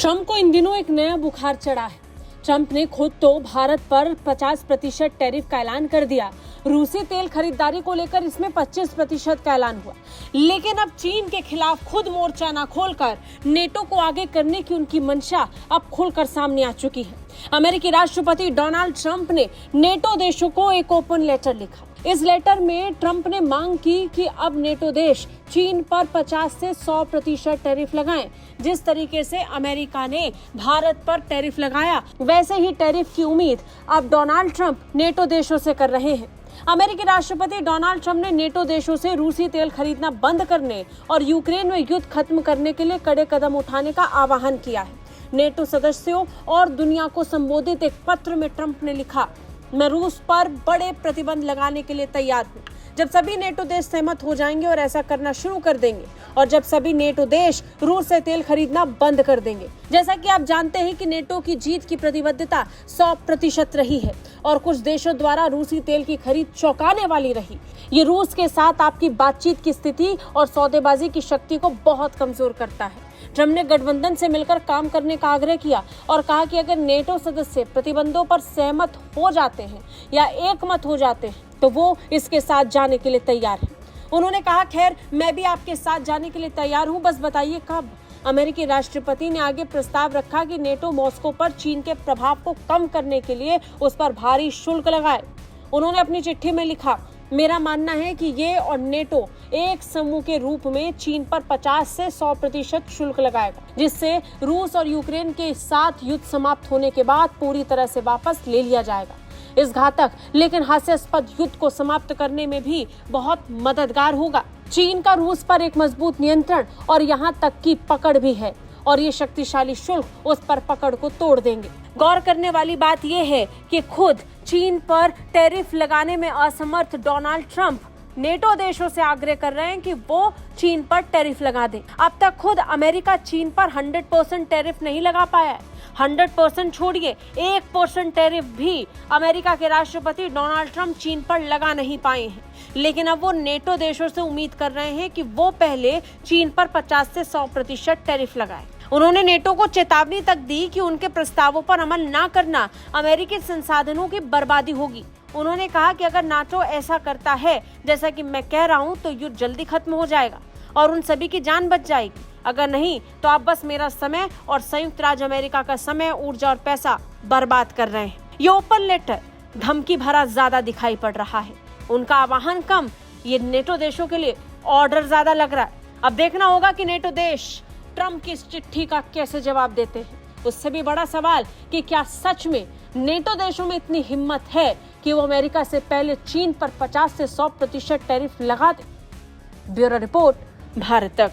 Trump को इन दिनों एक नया बुखार चढ़ा है। ट्रंप ने खुद तो भारत पर 50% टैरिफ का ऐलान कर दिया। रूसी तेल खरीदारी को लेकर इसमें 25% का ऐलान हुआ, लेकिन अब चीन के खिलाफ खुद मोर्चा न खोलकर नेटो को आगे करने की उनकी मंशा अब खुलकर सामने आ चुकी है। अमेरिकी राष्ट्रपति डोनाल्ड ट्रंप ने नेटो देशों को एक ओपन लेटर लिखा। इस लेटर में ट्रंप ने मांग की कि अब नेटो देश चीन पर 50 से 100% टैरिफ लगाएं। जिस तरीके से अमेरिका ने भारत पर टैरिफ लगाया, वैसे ही टैरिफ की उम्मीद अब डोनाल्ड ट्रंप नेटो देशों से कर रहे हैं। अमेरिकी राष्ट्रपति डोनाल्ड ट्रंप ने नेटो देशों से रूसी तेल खरीदना बंद करने और यूक्रेन में युद्ध खत्म करने के लिए कड़े कदम उठाने का आह्वान किया है। नेटो सदस्यों और दुनिया को संबोधित एक पत्र में ट्रंप ने लिखा, मैं रूस पर बड़े प्रतिबंध लगाने के लिए तैयार हूँ जब सभी नेटो देश सहमत हो जाएंगे और ऐसा करना शुरू कर देंगे, और जब सभी नेटो देश रूस से तेल खरीदना बंद कर देंगे। जैसा कि आप जानते हैं कि नेटो की जीत की प्रतिबद्धता 100% रही है और कुछ देशों द्वारा रूसी तेल की खरीद चौंकाने वाली रही। ये रूस के साथ आपकी बातचीत की स्थिति और सौदेबाजी की शक्ति को बहुत कमजोर करता है। ट्रंप ने गठबंधन से मिलकर काम करने का आग्रह किया और कहा कि अगर नेटो सदस्य प्रतिबंधों पर सहमत हो जाते हैं या एकमत हो जाते हैं तो वो इसके साथ जाने के लिए तैयार है। उन्होंने कहा, खैर मैं भी आपके साथ जाने के लिए तैयार हूं, बस बताइए कब। अमेरिकी राष्ट्रपति ने आगे प्रस्ताव रखा कि नेटो मॉस्को पर चीन के प्रभाव को कम करने के लिए उस पर भारी शुल्क लगाए। उन्होंने अपनी चिट्ठी में लिखा, मेरा मानना है कि ये और नेटो एक समूह के रूप में चीन पर 50 से 100% शुल्क लगाएगा, जिससे रूस और यूक्रेन के साथ युद्ध समाप्त होने के बाद पूरी तरह से वापस ले लिया जाएगा। इस घातक लेकिन हास्यास्पद युद्ध को समाप्त करने में भी बहुत मददगार होगा। चीन का रूस पर एक मजबूत नियंत्रण और यहाँ तक की पकड़ भी है, और ये शक्तिशाली शुल्क उस पर पकड़ को तोड़ देंगे। गौर करने वाली बात यह है कि खुद चीन पर टैरिफ लगाने में असमर्थ डोनाल्ड ट्रंप नेटो देशों से आग्रह कर रहे हैं कि वो चीन पर टैरिफ लगा दें। अब तक खुद अमेरिका चीन पर 100% टैरिफ नहीं लगा पाया है। 100% छोड़िए, 1% टैरिफ भी अमेरिका के राष्ट्रपति डोनाल्ड ट्रंप चीन पर लगा नहीं पाए हैं। लेकिन अब वो नेटो देशों से उम्मीद कर रहे हैं कि वो पहले चीन पर 50 से 100% टैरिफ लगाए। उन्होंने नेटो को चेतावनी तक दी कि उनके प्रस्तावों पर अमल न करना अमेरिकी संसाधनों की बर्बादी होगी। उन्होंने कहा कि अगर नाटो ऐसा करता है जैसा कि मैं कह रहा हूं, तो युद्ध जल्दी खत्म हो जाएगा और उन सभी की जान बच जाएगी। अगर नहीं तो आप बस मेरा समय और संयुक्त राज्य अमेरिका का समय, ऊर्जा और पैसा बर्बाद कर रहे हैं। ये ओपन लेटर धमकी भरा ज्यादा दिखाई पड़ रहा है। उनका आह्वान कम, ये नेटो देशों के लिए ऑर्डर ज्यादा लग रहा है। अब देखना होगा कि नेटो देश ट्रंप की इस चिट्ठी का कैसे जवाब देते हैं। उससे भी बड़ा सवाल कि क्या सच में नेटो देशों में इतनी हिम्मत है कि वो अमेरिका से पहले चीन पर 50 से 100% टैरिफ लगा दे। ब्यूरो रिपोर्ट, भारत तक।